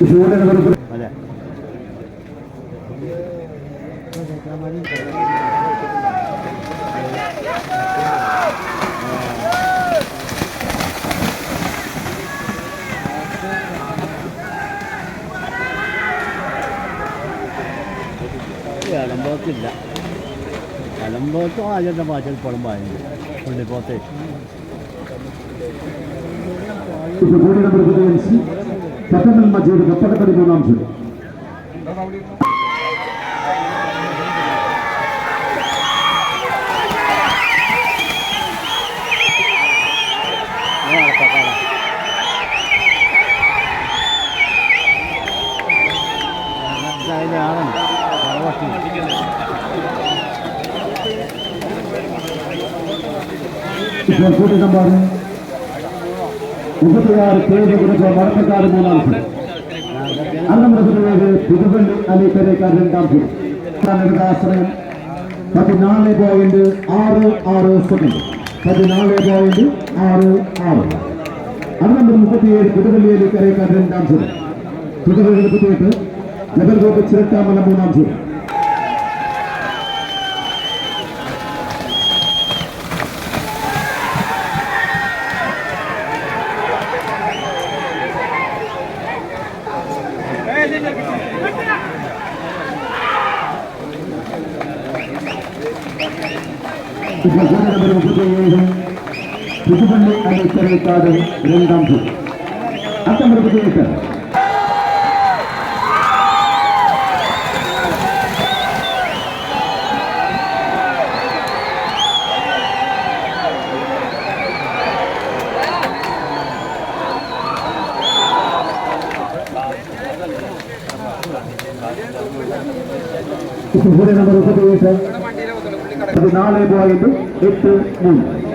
അതെ അലമ്പോത്തില്ല. അലമ്പോത്തും ആദ്യത്തെ പാച്ചൽ പുറമ്പായിരുന്നു പുള്ളിപ്പോത്തെ. മജീദ് കപ്പടപ്പടി മൂന്നാം ചുരു കൂട്ടി നമ്പർ 36 വടക്കക്കാട് മൂന്നാം ചുരു അന്നമൃതയുടെ പുതുവള്ളി അലിക്കരക്കാർ രണ്ടാം ചുരു ആശ്രയം 14.66 സെക്കൻഡ് 14.66. അത് നമ്പർ 37 പുതുവള്ളി അലിക്കരക്കാർ രണ്ടാം ചുരു. 78 ജബൽകോട്ട് ചിരട്ടാമല മൂന്നാം ചുരു. പുതുവള്ളി അലിക്കരക്കാട് രണ്ടാം ചുരു. അത്തമ്പർ 78 നമ്പർ 14.83.